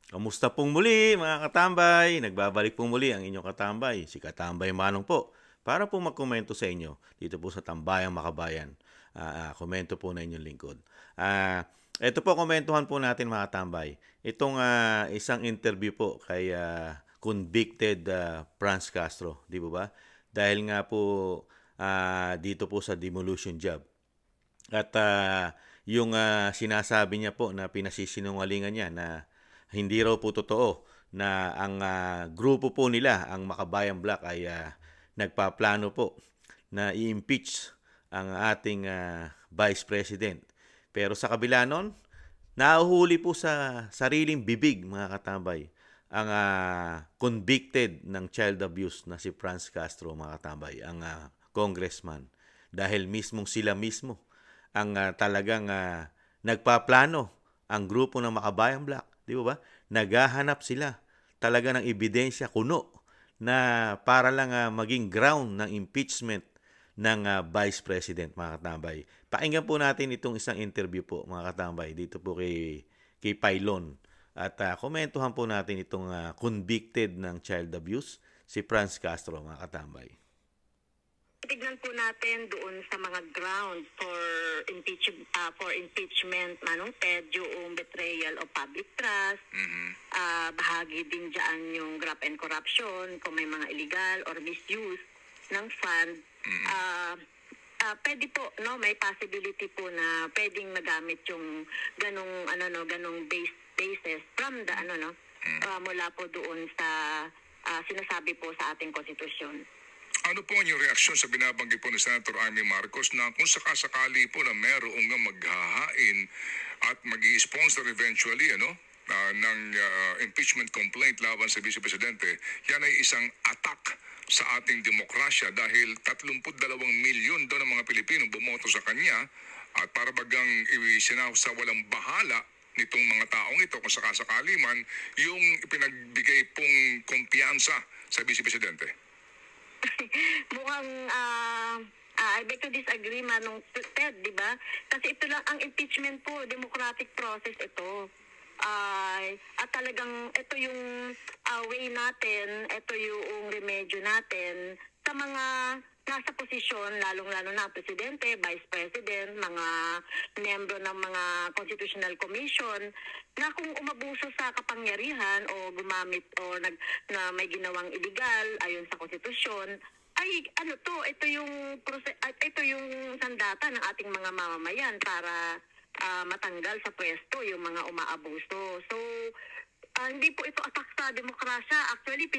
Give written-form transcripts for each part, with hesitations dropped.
Kamusta pong muli mga katambay? Nagbabalik pong muli ang inyong katambay, si Katambay Manong po, para po magkomento sa inyo dito po sa Tambayang Makabayan. Komento po na inyong lingkod. Ito po, komentuhan po natin mga katambay. Itong isang interview po kay convicted Franz Castro, di ba ba? Dahil nga po dito po sa demolition job. At yung sinasabi niya po na pinasisinungalingan niya na hindi raw po totoo na ang grupo po nila, ang Makabayan Black ay nagpaplano po na i-impeach ang ating Vice President. Pero sa kabila nun, nahuhuli po sa sariling bibig mga katambay ang convicted ng child abuse na si Franz Castro mga katambay, ang congressman. Dahil mismong sila mismo ang talagang nagpaplano ang grupo ng Makabayan Black. Di ba? Naghahanap sila talaga ng ebidensya kuno na para lang maging ground ng impeachment ng Vice President, mga katambay. Pakinggan po natin itong isang interview po, mga katambay, dito po kay Pailon. At komentuhan po natin itong convicted ng child abuse, si Franz Castro, mga katambay. Tignan po natin doon sa mga ground for impeachment, Manong Ted, yung betrayal of public trust, bahagi din dyan yung graft and corruption, kung may mga illegal or misuse ng fund. Pwede po, no, may possibility po na pwedeng magamit yung ganong basis from the mula po doon sa sinasabi po sa ating konstitusyon. Ano po ang inyong reaksyon sa binabanggit po ni Senator Amy Marcos na kung sakasakali po na merong maghahain at mag-i-sponsor eventually ng impeachment complaint laban sa Vice Presidente, yan ay isang attack sa ating demokrasya dahil 32 milyon daw ng mga Pilipino bumoto sa kanya at para bagang sa walang bahala nitong mga taong ito kung sakasakali man yung ipinagbigay pong kumpiyansa sa Vice Presidente. Mukhang I beg to disagree, Manong Ted, di ba? Kasi ito lang ang impeachment po, democratic process ito. At talagang ito yung way natin, ito yung remedyo natin sa mga nasa posisyon, lalong-lalo na presidente, vice president, mga membro ng mga constitutional commission, na kung umabuso sa kapangyarihan o gumamit o na may ginawang illegal ayon sa konstitusyon, ay ito yung sandata ng ating mga mamamayan para matanggal sa pwesto yung mga umaabuso. So hindi po ito attack sa demokrasya. Actually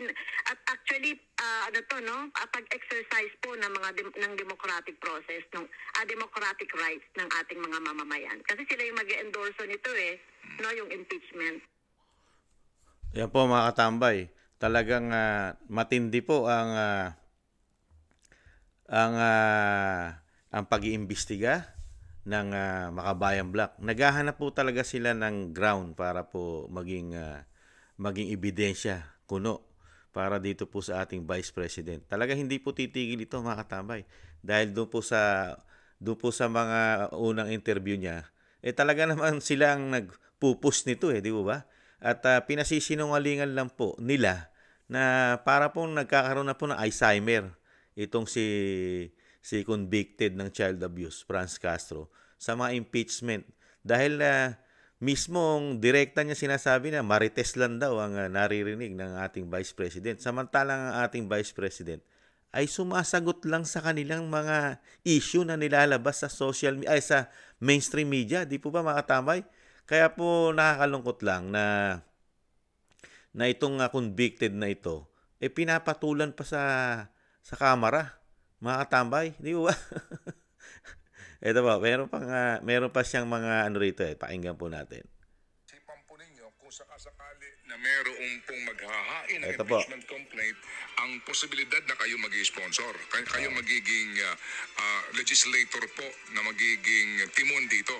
pag-exercise po ng ng democratic process, ng democratic rights ng ating mga mamamayan. Kasi sila yung mag-endorso nito yung impeachment. Yan po mga katambay. Talagang matindi po ang pag-iimbestiga ng Makabayan Black. Naghahanap po talaga sila ng ground para po maging ebidensya kuno para dito po sa ating Vice President. Talaga hindi po titigil ito mga katambay. Dahil doon po sa mga unang interview niya, talaga naman sila ang nagpupus nito di ba? At pinasisinungalingan lang po nila na para pong nagkakaroon na po ng Alzheimer itong si convicted ng child abuse, Franz Castro, sa mga impeachment. Dahil mismong direkta niya sinasabi na marites lang daw ang naririnig ng ating Vice President. Samantalang ang ating Vice President ay sumasagot lang sa kanilang mga issue na nilalabas sa sa mainstream media. Di po ba mga katambay? Kaya po nakakalungkot lang na itong convicted na ito, pinapatulan pa sa kamera. Mga katambay, di ba? Ito ba, meron pa siyang mga rito pakinggan po natin. Sipan po ninyo kung sakasakali na meron pong maghahain ng impeachment complaint, ang posibilidad na kayo mag-sponsor. Kayo magiging legislator po na magiging timon dito.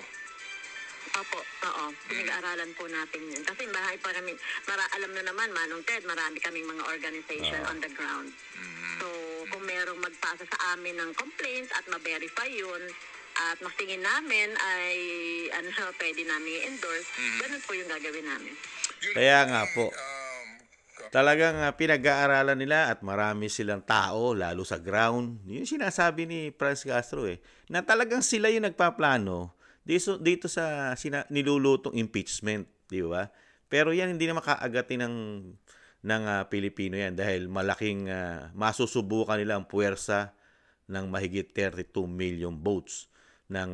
Opo, oo. Pinag-aaralan po natin yun. Kasi alam na naman, Manong Ted, marami kaming mga organization on the ground. So, kung merong magpasa sa amin ng complaint at ma-verify yun, at matingin namin ay ano pwede namin i-endorse, ganun po yung gagawin namin. Kaya nga po, talagang pinag-aaralan nila at marami silang tao, lalo sa ground. Yung sinasabi ni Franz Castro na talagang sila yung nagpaplano dito sa nilulutong impeachment, di ba? Pero yan hindi na makaagatin ng Pilipino yan dahil malaking masusubukan nila ang puwersa ng mahigit 32 million votes ng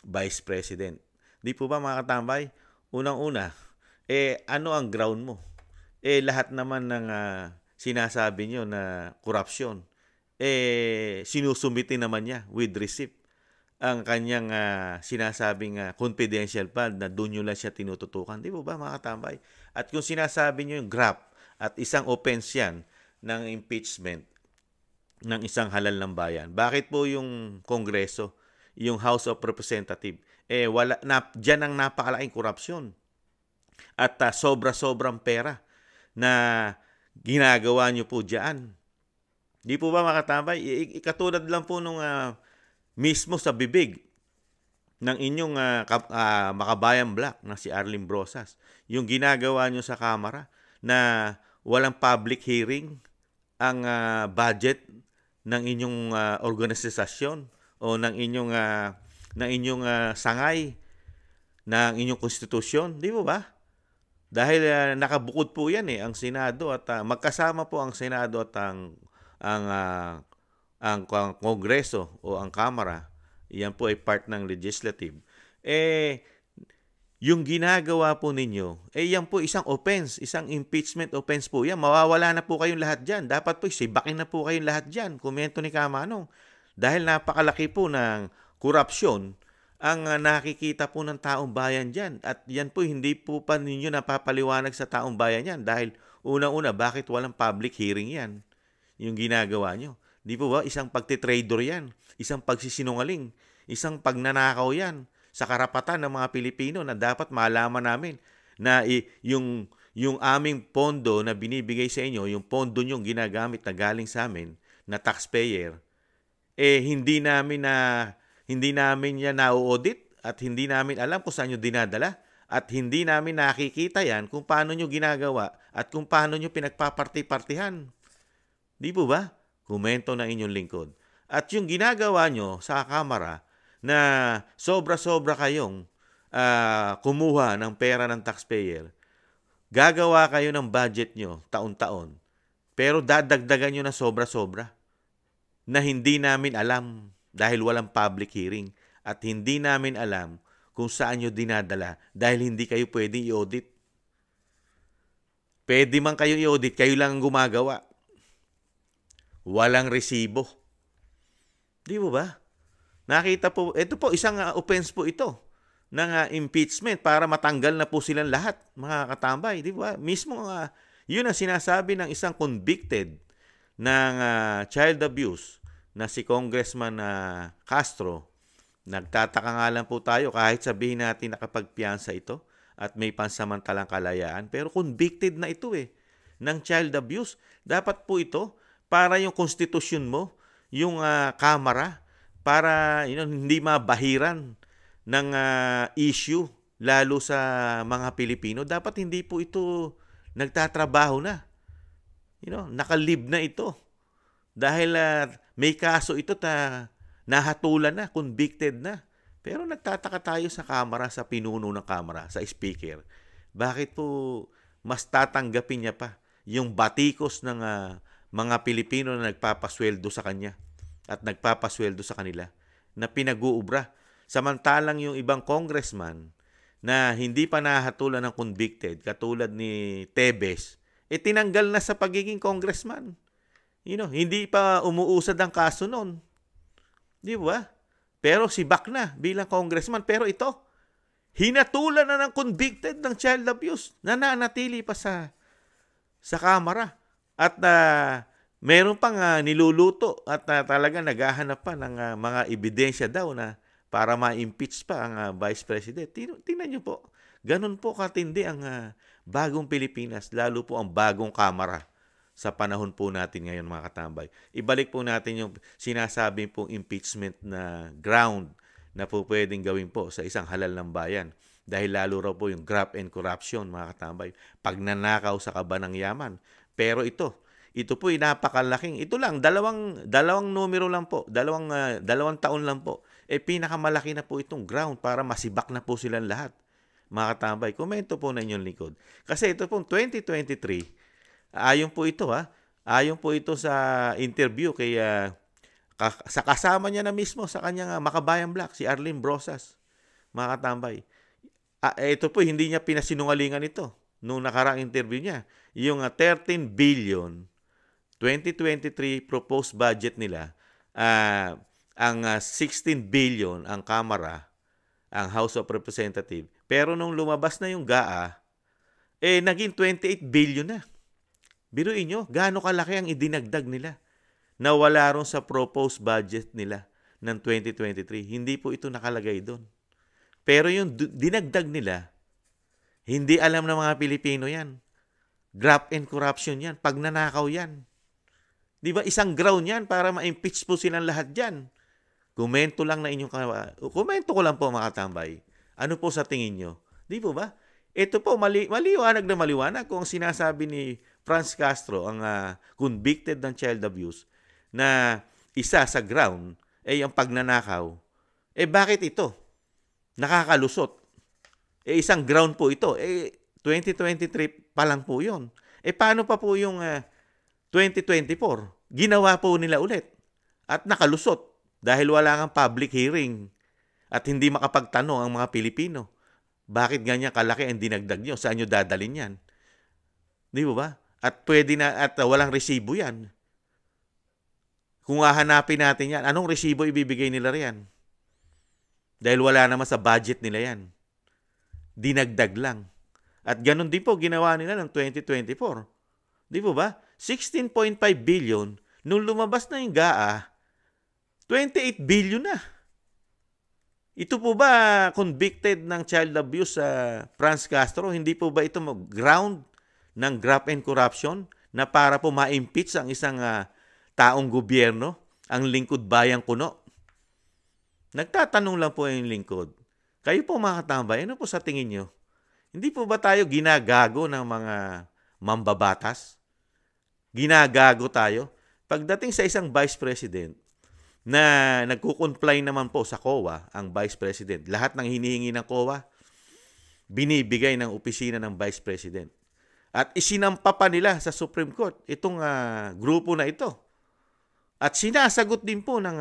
Vice President. Di po ba mga katambay? Unang-una, ano ang ground mo? Lahat naman ng sinasabi nyo na korupsyon, sinusumiti naman niya with receipt ang kanyang sinasabing confidential fund na doon nyo lang siya tinututukan. Di po ba mga katambay? At kung sinasabi nyo yung graph at isang offense yan ng impeachment ng isang halal ng bayan, bakit po yung Kongreso, yung House of Representatives, dyan ang napakalaking korupsyon at sobra-sobrang pera na ginagawa nyo po dyan. Di po ba makatambay? Katulad lang po nung mismo sa bibig ng inyong makabayang black na si Arlene Brosas. Yung ginagawa nyo sa Kamara na walang public hearing ang budget ng inyong organisasyon o ng inyong sangay ng inyong konstitusyon. Di po ba? Dahil nakabukod po yan ang Senado at magkasama po ang Senado at ang Kongreso o ang Kamara. Yan po ay part ng legislative. Yung ginagawa po ninyo, yan po isang offense, isang impeachment offense po yan. Mawawala na po kayong lahat dyan. Dapat po sibakin na po kayong lahat dyan. Komento ni Kamanong. Dahil napakalaki po ng korupsyon ang nakikita po ng taong bayan dyan. At yan po, hindi po pa ninyo napapaliwanag sa taong bayan yan. Dahil unang-una, bakit walang public hearing yan? Yung ginagawa nyo. Di po ba? Isang pagtitrader yan. Isang pagsisinungaling. Isang pagnanakaw yan sa karapatan ng mga Pilipino na dapat malaman namin na yung aming pondo na binibigay sa inyo, yung pondo nyong ginagamit na galing sa amin na taxpayer, hindi namin yan na-audit at hindi namin alam kung saan nyo dinadala at hindi namin nakikita yan kung paano nyo ginagawa at kung paano nyo pinagpaparti-partihan. Di po ba? Komento ng inyong lingkod. At yung ginagawa nyo sa Kamara na sobra-sobra kayong kumuha ng pera ng taxpayer, gagawa kayo ng budget nyo taon-taon, pero dadagdagan nyo na sobra-sobra na hindi namin alam dahil walang public hearing at hindi namin alam kung saan nyo dinadala dahil hindi kayo pwedeng i-audit. Pwede man kayo i-audit, kayo lang ang gumagawa. Walang resibo. Di mo ba? Nakita po, ito po, isang offense po ito ng impeachment para matanggal na po silang lahat, mga katambay. Di ba? Mismo, yun ang sinasabi ng isang convicted ng child abuse na si Congressman Castro. Nagtataka nga lang po tayo kahit sabihin natin nakapagpiyansa ito at may pansamantalang kalayaan. Pero convicted na ito ng child abuse. Dapat po ito para yung konstitusyon mo, yung Kamara, para hindi mabahiran ng issue lalo sa mga Pilipino. Dapat hindi po ito nagtatrabaho na. Nakalib na ito. Dahil may kaso ito nahatulan na, convicted na. Pero nagtataka tayo sa Kamara, sa pinuno ng Kamara, sa speaker. Bakit po mas tatanggapin niya pa yung batikos ng mga Pilipino na nagpapasweldo sa kanya at nagpapasweldo sa kanila na pinag-uubra. Samantalang yung ibang congressman na hindi pa nahatulan ng convicted, katulad ni Tebes, tinanggal na sa pagiging congressman. Hindi pa umuusad ang kaso noon. Di ba? Pero si Bac na bilang congressman. Pero ito, hinatulan na ng convicted ng child abuse na nanatili pa sa Kamara. At meron pang niluluto at talaga naghahanap pa ng mga ebidensya daw na para ma-impeach pa ang Vice President. Tingnan nyo po, ganun po katindi ang bagong Pilipinas, lalo po ang bagong Kamara sa panahon po natin ngayon, mga katambay. Ibalik po natin yung sinasabi pong impeachment na ground na po pwedeng gawin po sa isang halal ng bayan. Dahil lalo raw po yung graft and corruption, mga katambay. Pagnanakaw sa kaba ng yaman. Pero ito po ay napakalaking. Ito lang, dalawang numero lang po. Dalawang taon lang po. Pinakamalaki na po itong ground para masibak na po silang lahat. Mga katambay, komento po na inyong likod. Kasi ito pong 2023, ayon po ito ayon po ito sa interview kay sa kasama niya na mismo sa kanyang Makabayan Black, si Arlene Brosas, mga katambay. Ito po, hindi niya pinasinungalingan ito nung nakaraang interview niya. Yung 13 billion 2023 proposed budget nila, ang 16 billion ang Kamara, ang House of Representatives. Pero nung lumabas na yung GAA, naging 28 billion na. Biruin nyo, gaano kalaki ang idinagdag nila na wala ron sa proposed budget nila ng 2023. Hindi po ito nakalagay doon. Pero yung dinagdag nila, hindi alam ng mga Pilipino yan. Graft and corruption yan. Pagnanakaw yan. Di ba? Isang ground yan para ma-impeach po silang lahat dyan. Komento lang na inyong komento ko lang po, mga katambay. Ano po sa tingin nyo? Di po ba? Ito po, maliwanag na maliwanag kung sinasabi ni Franz Castro, ang convicted ng child abuse, na isa sa ground ay ang pagnanakaw. Bakit ito? Nakakalusot. Isang ground po ito. 2023 pa lang po yun. Paano pa po yung 2024? Ginawa po nila ulit. At nakalusot. Dahil wala kang public hearing. At hindi makapagtanong ang mga Pilipino. Bakit ganyan kalaki ang dinagdag nyo? Saan nyo dadalhin yan? Di ba? At pwede na, at walang resibo yan. Kung hahanapin natin yan, anong resibo ibibigay nila riyan? Dahil wala naman sa budget nila yan. Dinagdag lang. At ganun din po ginawa nila ng 2024. Di po ba? 16.5 billion. Nung lumabas na yung GAA, 28 billion na. Ito po ba convicted ng child abuse sa Franz Castro? Hindi po ba ito ground ng graft and corruption na para po ma-impeach ang isang taong gobyerno, ang lingkod bayang kuno? Nagtatanong lang po yung lingkod. Kayo po, mga katambay, ano po sa tingin nyo? Hindi po ba tayo ginagago ng mga mambabatas? Ginagago tayo? Pagdating sa isang vice president na nagko-comply naman po sa COA, ang vice president, lahat ng hinihingi ng COA, binibigay ng opisina ng vice president. At isinampa pa nila sa Supreme Court itong grupo na ito. At sinasagot din po ng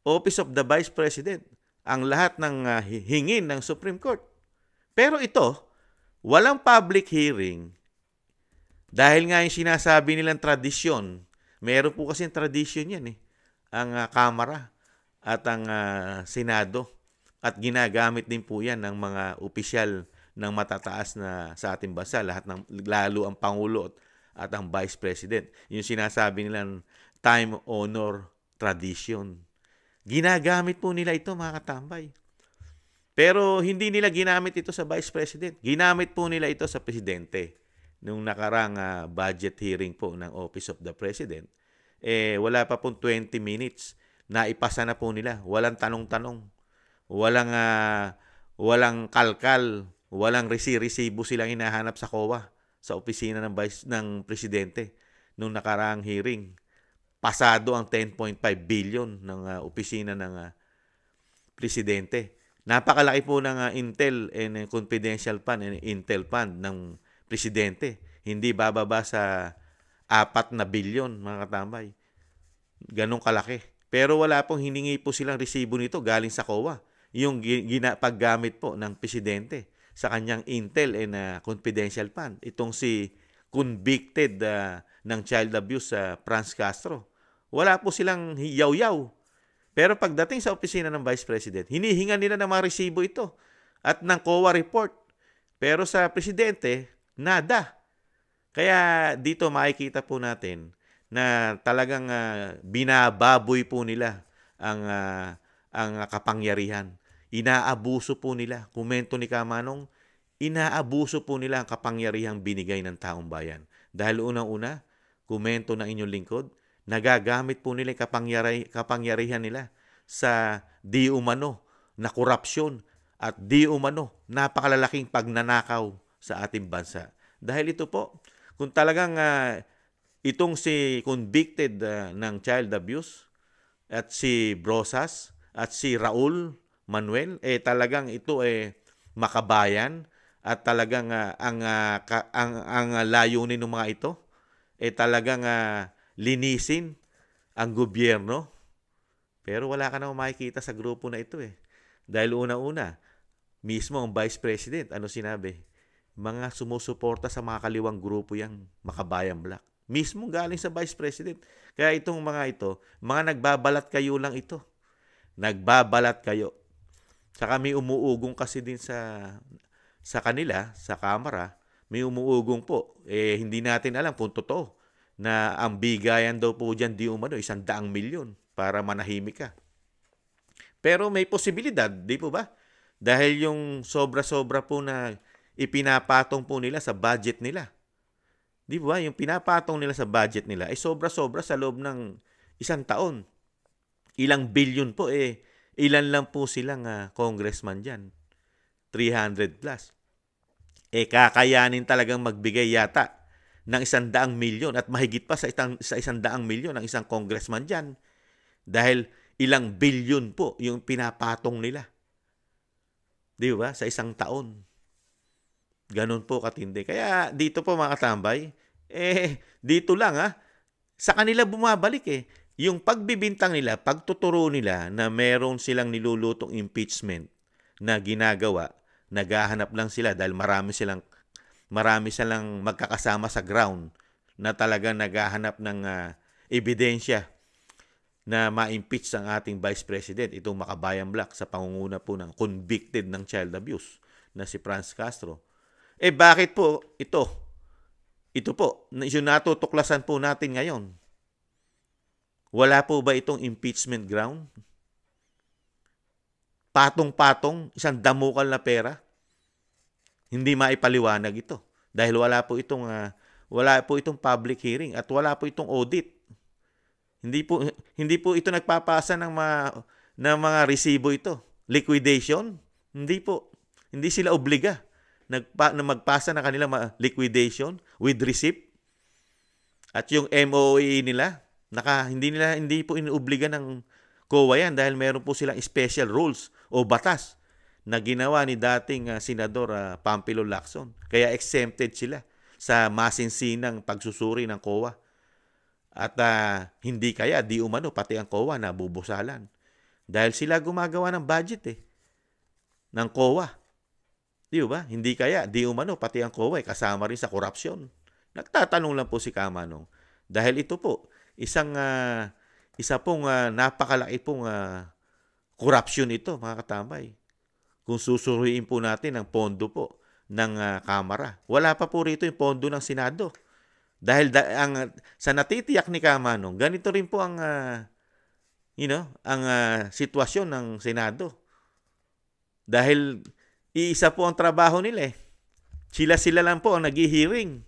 Office of the Vice President ang lahat ng hingin ng Supreme Court. Pero ito, walang public hearing dahil nga yung sinasabi nilang tradisyon. Meron po kasi tradisyon yan ang Kamara at ang Senado. At ginagamit din po yan ng mga opisyal ng matataas na sa ating bansa, lalo ang Pangulo at ang Vice President. Yung sinasabi nilang time honor tradition. Ginagamit po nila ito, mga katambay. Pero hindi nila ginamit ito sa Vice President. Ginamit po nila ito sa Presidente. Nung nakarang budget hearing po ng Office of the President, wala pa pong 20 minutes na ipasa na po nila. Walang tanong-tanong. Walang kalkal. Walang resibo silang hinahanap sa COA, sa opisina ng Presidente nung nakaraang hearing. Pasado ang 10.5 billion ng opisina ng Presidente. Napakalaki po ng Intel and Confidential Fund and Intel Fund ng Presidente. Hindi bababa sa 4 na bilyon, mga katambay. Ganong kalaki. Pero wala pong hiningi po silang resibo nito galing sa COA. Yung paggamit po ng Presidente sa kanyang Intel and Confidential Fund. Itong si convicted ng child abuse sa Franz Castro. Wala po silang yaw-yaw. Pero pagdating sa opisina ng Vice President, hinihingan nila ng mga resibo ito at ng COA report. Pero sa Presidente, nada. Kaya dito makikita po natin na talagang binababoy po nila ang kapangyarihan. Inaabuso po nila. Komento ni Kamanong, inaabuso po nila ang kapangyarihang binigay ng taong bayan. Dahil unang-una, komento ng inyong lingkod, nagagamit po nila yung kapangyarihan nila sa di umano na korupsyon at di umano napakalalaking pagnanakaw sa ating bansa. Dahil ito po, kung talagang itong si convicted ng child abuse at si Brosas at si Raul Manuel, talagang ito makabayan at talagang ang layunin ng mga ito talagang linisin ang gobyerno. Pero wala ka namang makikita sa grupo na ito Dahil una-una, mismo ang Vice President, ano sinabi? Mga sumusuporta sa mga kaliwang grupo yang Makabayan Black. Mismo galing sa Vice President. Kaya itong mga ito, mga nagbabalat kayo lang ito. Nagbabalat kayo. Saka may umuugong kasi din sa kanila, sa Kamara, may umuugong po. Hindi natin alam kung totoo na ang bigayan daw po dyan di umano 100 milyon para manahimik ka. Pero may posibilidad, di po ba? Dahil yung sobra-sobra po na ipinapatong po nila sa budget nila. Di ba? Yung pinapatong nila sa budget nila ay sobra-sobra sa loob ng 1 taon. Ilang billion po ilan lang po silang congressman dyan? 300 plus. Kakayanin talagang magbigay yata ng 100 milyon at mahigit pa sa 100 milyon ang isang congressman dyan. Dahil ilang billion po yung pinapatong nila. Di ba? Sa 1 taon. Ganun po katindi. Kaya dito po mga katambay, dito lang sa kanila bumabalik Yung pagbibintang nila, pagtuturo nila na meron silang nilulutong impeachment na ginagawa, naghahanap lang sila dahil marami silang magkakasama sa ground na talagang naghahanap ng ebidensya na ma-impeach ang ating Vice President, itong Makabayan Black, sa pangunguna po ng convicted ng child abuse na si Franz Castro. Bakit po ito? Ito po, yung natutuklasan po natin ngayon. Wala po ba itong impeachment ground? Patong-patong, isang damukal na pera? Hindi maipaliwanag ito. Dahil wala po itong public hearing at wala po itong audit. Hindi po ito nagpapasa ng mga resibo ito. Liquidation? Hindi po. Hindi sila obliga na magpasa ng kanilang liquidation with receipt. At yung MOE nila, hindi po inuobliga ng COA yan dahil meron po silang special rules o batas na ginawa ni dating Senador Pampilo Lacson. Kaya exempted sila sa masinsinang pagsusuri ng COA. At hindi kaya, di umano, pati ang COA nabubusalan. Dahil sila gumagawa ng budget ng COA. Di ba? Hindi kaya, di umano, pati ang COA kasama rin sa korupsyon. Nagtatanong lang po si Kamanong. Dahil ito po, isa pong napakalaki pong korupsyon ito, mga katambay. Kung susuriin po natin ang pondo po ng Kamara. Wala pa po rito yung pondo ng Senado. Dahil sa natitiyak ni Kamanong, ganito rin po ang sitwasyon ng Senado. Dahil iisa po ang trabaho nila Sila lang po ang nag-hearing.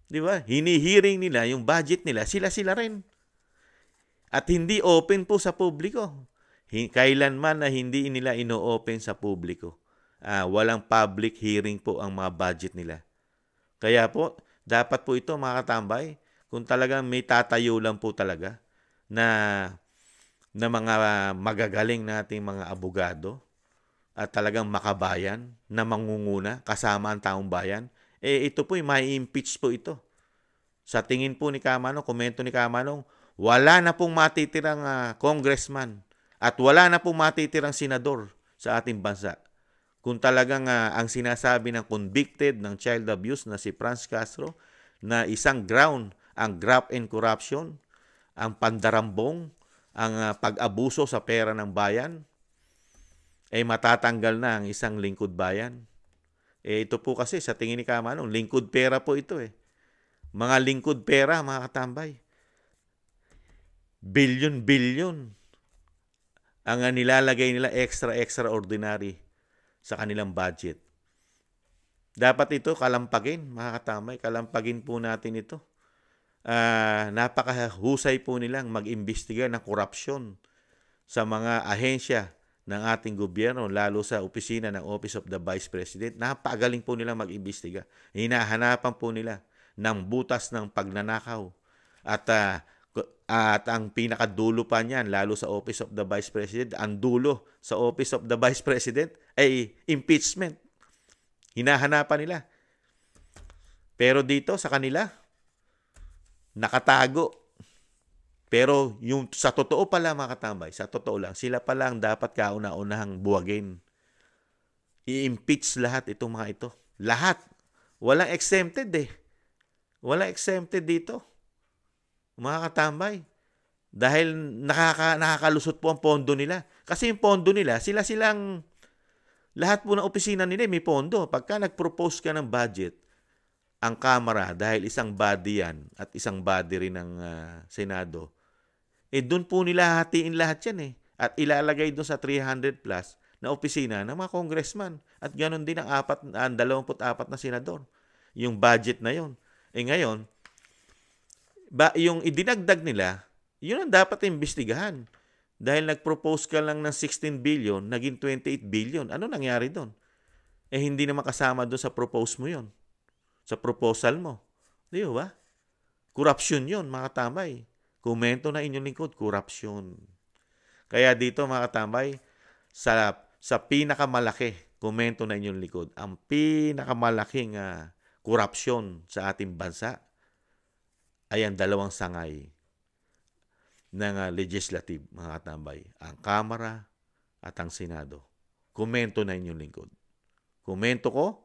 Di ba? Hini-hearing nila yung budget nila, sila rin. At hindi open po sa publiko. Kailanman na hindi nila ino-open sa publiko. Walang public hearing po ang mga budget nila. Kaya po, dapat po ito mga katambay, kung talagang may tatayo lang po talaga na mga magagaling nating mga abogado at talagang makabayan na mangunguna kasama ang taong bayan, ito po may impeach po ito. Sa tingin po ni Kamanong, komento ni Kamanong, wala na pong matitirang congressman at wala na pong matitirang senador sa ating bansa. Kung talagang ang sinasabi ng convicted ng child abuse na si Franz Castro na isang ground, ang graft and corruption, ang pandarambong, ang pag-abuso sa pera ng bayan, matatanggal na ang isang lingkod bayan. Ito po kasi sa tingin ni Kamanong, lingkod pera po ito Mga lingkod pera, mga katambay. Billion ang nilalagay nila extraordinary sa kanilang budget. Dapat ito kalampagin, mga katambay. Kalampagin po natin ito. Napakahusay po nilang mag-imbestiga ng korupsyon sa mga ahensya ng ating gobyerno, lalo sa opisina ng Office of the Vice President. Napagaling po nila mag-imbestiga. Hinahanapan po nila ng butas ng pagnanakaw. At ang pinakadulo pa niyan, lalo sa Office of the Vice President, ang dulo sa Office of the Vice President ay impeachment. Hinahanapan nila. Pero dito sa kanila, nakatago. Pero yung sa totoo pala mga katambay, sa totoo lang, sila pala ang dapat kauna-unahang buwagin. I-impeach lahat itong mga ito. Lahat. Walang exempted eh. Walang exempted dito. Mga katambay. Dahil nakakalusot po ang pondo nila. Kasi yung pondo nila, sila-silang, lahat po ng opisina nila may pondo. Pagka nag-propose ka ng budget, ang Kamara, dahil isang body yan at isang body rin ng Senado, doon po nila hatiin lahat yan eh. At ilalagay doon sa 300 plus na opisina ng mga congressman. At ganoon din ang 24 na senador. Yung budget na yon. Ngayon, yung idinagdag nila, yun ang dapat imbestigahan. Dahil nag-propose ka lang ng 16 billion, naging 28 billion. Ano nangyari doon? Hindi naman kasama doon sa propose mo yon. Sa proposal mo. Di ba? Corruption yon mga tambay. Komento na inyong lingkod, corruption. Kaya dito mga katambay, sa pinakamalaki, komento na inyong likod, ang pinakamalaking corruption sa ating bansa ay ang dalawang sangay ng legislative, mga katambay. Ang Kamara at ang Senado. Komento na inyong lingkod. Komento ko,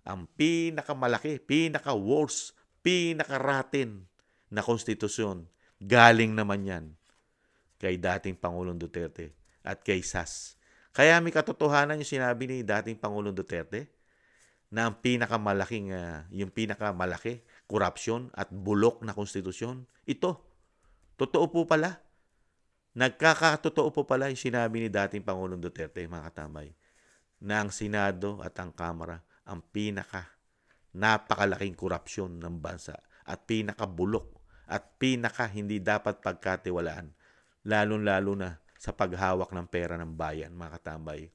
ang pinakamalaki, pinaka-worst, pinaka-rotten na konstitusyon. Galing naman yan kay dating Pangulong Duterte at kay SAS. Kaya may katotohanan yung sinabi ni dating Pangulong Duterte na ang pinakamalaking, yung pinakamalaki, korupsyon at bulok na konstitusyon, ito. Totoo po pala. Nagkakatotoo po pala yung sinabi ni dating Pangulong Duterte, mga katambay, na ang Senado at ang Kamara ang napakalaking korupsyon ng bansa at pinakabulok at pinaka hindi dapat pagkatiwalaan, lalo-lalo na sa paghawak ng pera ng bayan, mga katambay.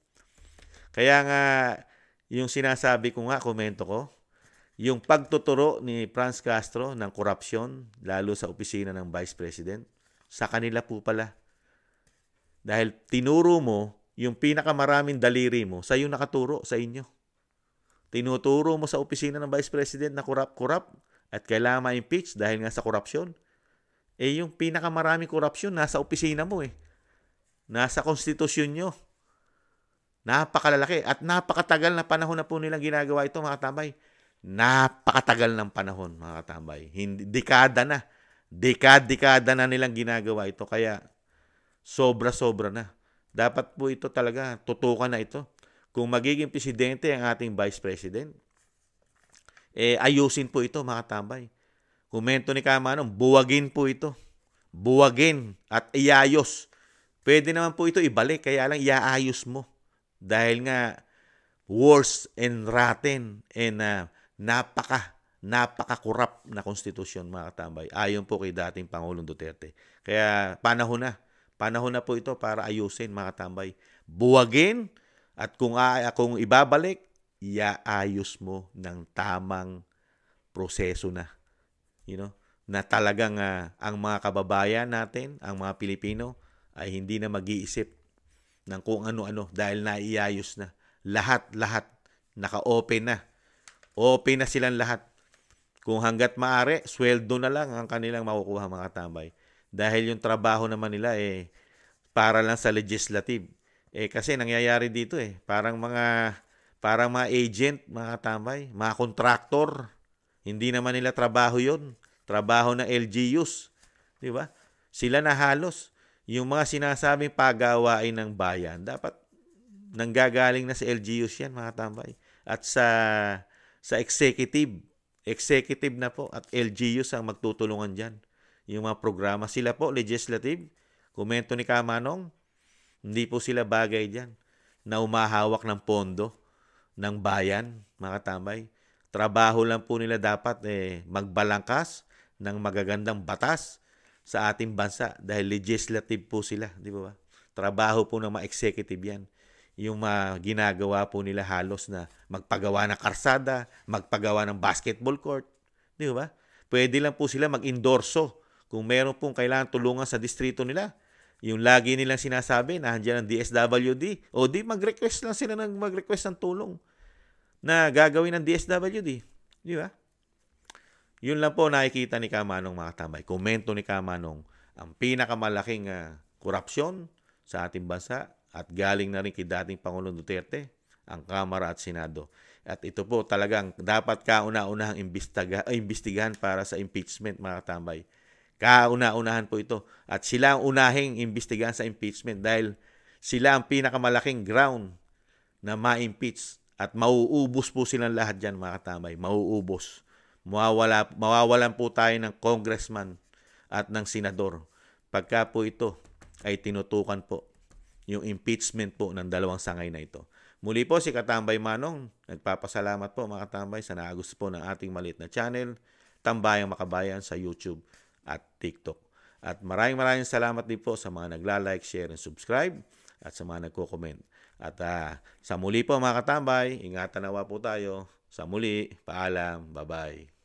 Kaya nga, yung sinasabi ko nga, komento ko, yung pagtuturo ni Franz Castro ng korupsyon, lalo sa opisina ng Vice President, sa kanila po pala. Dahil tinuro mo, yung pinakamaraming daliri mo, sa iyo nakaturo, sa inyo. Tinuturo mo sa opisina ng Vice President na korap-korap, at kailangan ma-impeach dahil nga sa korupsyon. Yung pinakamaraming korupsyon nasa opisina mo eh. Nasa konstitusyon nyo. Napakalalaki. At napakatagal na panahon na po nilang ginagawa ito, mga katambay. Napakatagal ng panahon, mga katambay. Dekada na. Dekada na nilang ginagawa ito. Kaya sobra-sobra na. Dapat po ito talaga, tutukan na ito. Kung magiging presidente ang ating Vice President, ayusin po ito, mga tambay. Komento ni Kamanong, buwagin po ito. Buwagin at iayos. Pwede naman po ito ibalik, kaya lang iaayos mo. Dahil nga, worse and rotten and napaka-corrupt na konstitusyon, mga katambay. Ayon po kay dating Pangulong Duterte. Kaya panahon na po ito para ayusin, mga katambay. Buwagin at kung ibabalik, iaayos mo ng tamang proseso na. Na talagang ang mga kababayan natin, ang mga Pilipino, ay hindi na mag-iisip ng kung ano-ano dahil naiayos na. Lahat, naka-open na. Open na silang lahat. Kung hanggat maaari, sweldo na lang ang kanilang makukuha, mga tambay. Dahil yung trabaho naman nila para lang sa legislative. Kasi nangyayari dito parang mga agent, mga tambay, mga contractor. Hindi naman nila trabaho yon. Trabaho ng LGUs. Di ba? Sila na halos. Yung mga sinasabing pagawain ng bayan, dapat nanggagaling na sa LGUs yan, mga tambay. At sa executive na po at LGUs ang magtutulungan dyan. Yung mga programa. Sila po, legislative, komento ni Kamanong, hindi po sila bagay dyan na umahawak ng pondo ng bayan, mga tambay. Trabaho lang po nila dapat magbalangkas ng magagandang batas sa ating bansa dahil legislative po sila, di ba? trabaho po ng mga executive yan. Yung ginagawa po nila halos na magpagawa ng karsada, magpagawa ng basketball court. Di ba? Pwede lang po sila mag-endorso kung meron pong kailangan tulungan sa distrito nila. Yung lagi nilang sinasabi na andyan ang DSWD. O di mag-request lang sila mag-request ng tulong na gagawin ng DSWD. Di ba? Yun lang po nakikita ni Kamanong, mga katambay. Komento ni Kamanong, ang pinakamalaking korupsyon sa ating bansa at galing na rin kay dating Pangulong Duterte, ang Kamara at Senado. At ito po talagang dapat kauna-unahang imbestigahan para sa impeachment, mga katambay. Kauna-unahan po ito. At sila ang unahing imbestigahan sa impeachment dahil sila ang pinakamalaking ground na ma-impeach. At mauubos po silang lahat dyan, mga katambay. Mauubos. Mawawalan po tayo ng congressman at ng senador. Pagka po ito ay tinutukan po yung impeachment po ng dalawang sangay na ito. Muli po si Katambay Manong, nagpapasalamat po, mga katambay, sa naagusto po ng ating maliit na channel, Tambayang Makabayan, sa YouTube at TikTok. At maraming salamat din po sa mga nagla-like, share, and subscribe at sa mga nagko-comment. At sa muli po, mga katambay, ingatan nawa po tayo. Sa muli, paalam, bye-bye.